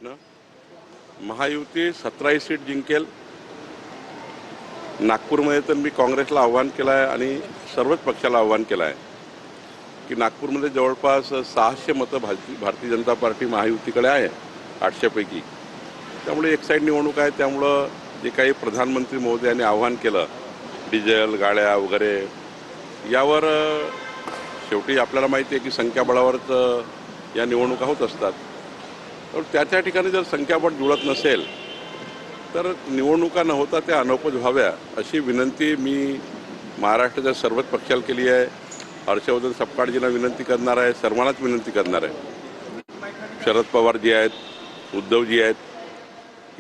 प्रश्न. महायुती 17 सीट जिंकेल. नागपूरमध्ये तर मी काँग्रेसला आव्हान केलं आहे आणि सर्वच पक्षाला आव्हान केलं आहे की नागपूरमध्ये जवळपास 600 मतं भारतीय जनता पार्टी महायुतीकडे आहे 800 पैकी. त्यामुळे एक साईड निवडणूक आहे. त्यामुळं जे काही प्रधानमंत्री महोदयांनी आव्हान केलं डिझेल गाड्या वगैरे यावर शेवटी आपल्याला माहिती आहे की संख्याबळावरच या निवडणुका होत असतात. तर त्या ठिकाणी जर संख्याबळ जुळत नसेल तर निवडणुका न होता त्या अनौपच व्हाव्या अशी विनंती मी महाराष्ट्राच्या सर्वच पक्षाला केली आहे. हर्षवर्धन सपकाळजींना विनंती करणार आहे, सर्वांनाच विनंती करणार आहे. शरद पवारजी आहेत, उद्धवजी आहेत.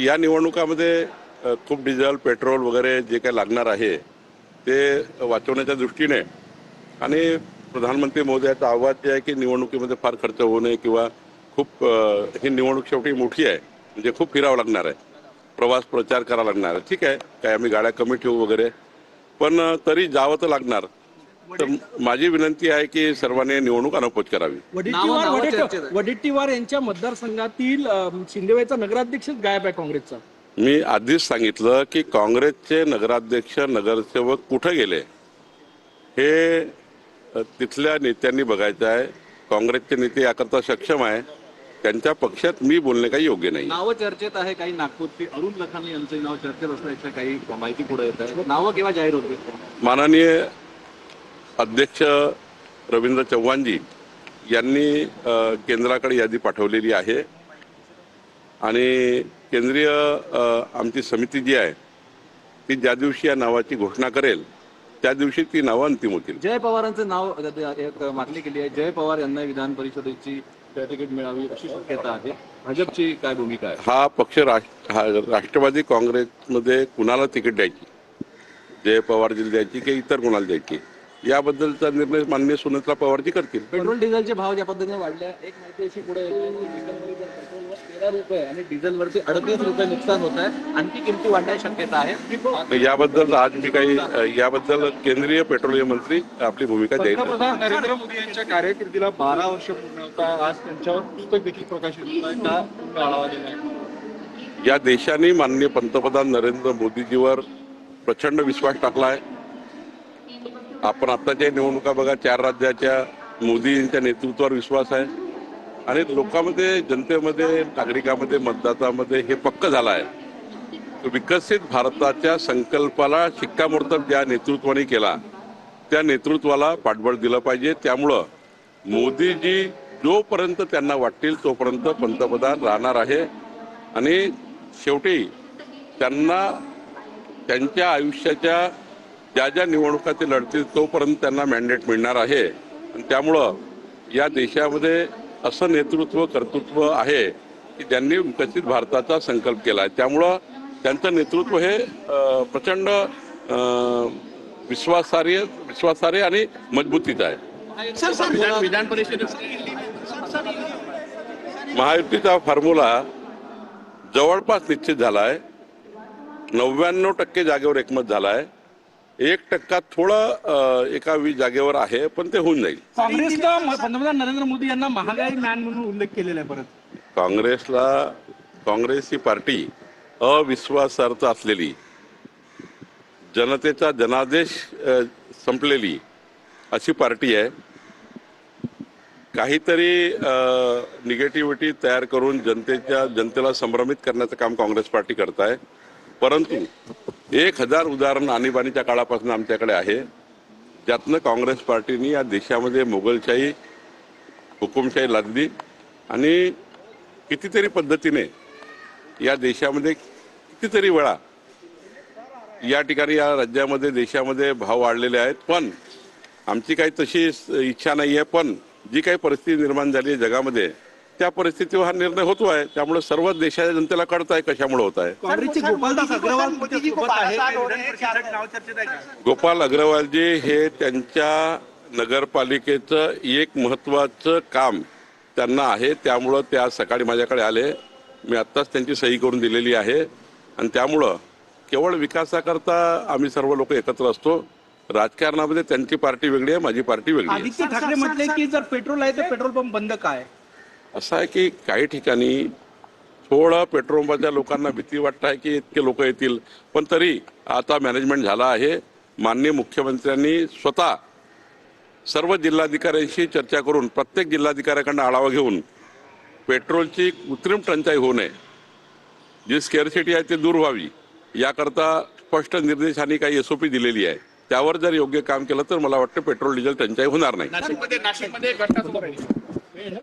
या निवडणुकामध्ये खूप डिझेल पेट्रोल वगैरे जे काही लागणार आहे ते वाचवण्याच्या दृष्टीने आणि प्रधानमंत्री महोदयाचं आव्हान जे आहे की निवडणुकीमध्ये फार खर्च होऊ नये किंवा खूप ही निवडणूक शेवटी मोठी आहे म्हणजे खूप फिरावं लागणार आहे, प्रवास प्रचार करावा लागणार आहे. ठीक आहे, काय आम्ही गाड्या कमी ठेवू वगैरे, पण तरी जावं तर लागणार. तर माझी विनंती आहे की सर्वांनी निवडणूक अनौपच करावी. वडेट्टीवार यांच्या मतदारसंघातील शिंदेवाईचा नगराध्यक्ष गायब आहे काँग्रेसचा. मी आधीच सांगितलं की काँग्रेसचे नगराध्यक्ष नगरसेवक कुठे गेले हे तिथल्या नेत्यांनी बघायचं आहे. काँग्रेसचे नेते याकरता सक्षम आहे. त्यांच्या पक्षात मी बोलणे काही योग्य नाही. नावं चर्चेत आहे काही नागपूरचे अरुण लखानी यांचं नाव चर्चेत असल्याचं काही माहिती पुढे येत आहे. नावं केव्हा जाहीर होते? माननीय अध्यक्ष रवींद्र चव्हाणजी यांनी केंद्राकडे यादी पाठवलेली आहे आणि केंद्रीय आमची समिती जी आहे ती ज्या दिवशी या नावाची घोषणा करेल त्या दिवशी ती नावं अंतिम होतील. जय पवारांचं नाव एक मागणी केली आहे. जय पवार यांना विधान परिषदेची तिकीट मिळावी अशी शक्यता आहे. भाजपची काय भूमिका आहे? हा पक्ष राष्ट्रवादी काँग्रेसमध्ये कुणाला तिकीट द्यायची, जय पवारजीला द्यायची की इतर कुणाला द्यायची याबद्दलचा निर्णय माननीय सुनेत्रा पवारजी करतील. पेट्रोल डिझेलचे भाव ज्या पद्धतीने वाढले, एक माहिती अशी पुढे येते की डिझेलवरती पेट्रोलवर 13 रुपये आणि डिझेलवरती 38 रुपये नुकसान होत आहे. आणखी किमती वाढण्याची शक्यता आहे. याबद्दल आज मी काही याबद्दल केंद्रीय पेट्रोलियम मंत्री आपली भूमिका देईल. पंतप्रधान नरेंद्र मोदी यांच्या कारकिर्दीला 12 वर्ष पूर्ण होता. आज त्यांच्यावर पुस्तक देखील प्रकाशित होत आहे. का आढावा दिला आहे? या देशाने माननीय पंतप्रधान नरेंद्र मोदीजीवर प्रचंड विश्वास टाकला आहे. आपण आत्ताच्या निवडणुका बघा, 4 राज्याच्या मोदींच्या नेतृत्वावर विश्वास आहे आणि लोकांमध्ये, जनतेमध्ये, नागरिकांमध्ये, मतदातामध्ये हे पक्क झालं आहे. विकसित भारताच्या संकल्पाला शिक्कामोर्तब ज्या नेतृत्वाने केला त्या नेतृत्वाला पाठबळ दिलं पाहिजे. त्यामुळं मोदीजी जोपर्यंत त्यांना वाटतील तोपर्यंत पंतप्रधान राहणार आहे आणि शेवटी त्यांना त्यांच्या आयुष्याच्या ज्या ज्या निवडणुका ते लढतील तोपर्यंत त्यांना मॅन्डेट मिळणार आहे. आणि त्यामुळं या देशामध्ये असं नेतृत्व कर्तृत्व आहे की ज्यांनी विकसित भारताचा संकल्प केला आहे. त्यामुळं त्यांचं नेतृत्व हे प्रचंड विश्वासार्ह आणि मजबूतीचं आहे. विधान परिषदेत महायुतीचा फॉर्म्युला जवळपास निश्चित झाला आहे. 99% जागेवर एकमत झाला आहे. 1% थोडं एका 20 जागेवर आहे, पण ते होऊन जाईल. काँग्रेसला पंतप्रधान नरेंद्र मोदी यांना महागाई मॅन म्हणून उल्लेख केलेला आहे. परत काँग्रेस ही पार्टी अविश्वासार्थ असलेली, जनतेचा जनादेश संपलेली अशी पार्टी आहे. काहीतरी निगेटिव्हिटी तयार करून जनतेला संभ्रमित करण्याचं काम काँग्रेस पार्टी करत आहे. परंतु 1000 उदाहरण आणीबाणीच्या काळापासून आमच्याकडे आहे, ज्यातनं काँग्रेस पार्टीने या देशामध्ये मोगलशाही, हुकुमशाही लादली आणि कितीतरी पद्धतीने या देशामध्ये कितीतरी वेळा या ठिकाणी या राज्यामध्ये देशामध्ये भाव वाढलेले आहेत. पण आमची काही तशी इच्छा नाही आहे. पण जी काही परिस्थिती निर्माण झाली आहे जगामध्ये त्या परिस्थितीवर हा निर्णय होतो आहे. त्यामुळे सर्व देशाच्या जनतेला कळत आहे कशामुळे होत आहे. गोपाल अग्रवालजी हे त्यांच्या नगरपालिकेचं एक महत्वाचं काम त्यांना आहे. त्यामुळं ते आज सकाळी माझ्याकडे आले. मी आत्ताच त्यांची सही करून दिलेली आहे आणि त्यामुळं केवळ विकासाकरता आम्ही सर्व लोक एकत्र असतो. राजकारणामध्ये त्यांची पार्टी वेगळी आहे, माझी पार्टी वेगळी आहे. आदित्य ठाकरे म्हटले की जर पेट्रोल आहे तर पेट्रोल पंप बंद काय? असं आहे की काही ठिकाणी थोडं पेट्रोल पंपाच्या लोकांना भीती वाटत आहे की इतके लोक येतील, पण तरी आता मॅनेजमेंट झाला आहे. माननीय मुख्यमंत्र्यांनी स्वतः सर्व जिल्हाधिकाऱ्यांशी चर्चा करून प्रत्येक जिल्हाधिकाऱ्याकडून आढावा घेऊन पेट्रोलची कृत्रिम टंचाई होऊ नये, जी स्केअरसिटी आहे ती दूर व्हावी याकरता स्पष्ट निर्देश आणि काही SOP दिलेली आहे. त्यावर जर योग्य काम केलं तर मला वाटतं पेट्रोल डिझेल टंचाई होणार नाही. नाशिकमध्ये घटना समोर आली.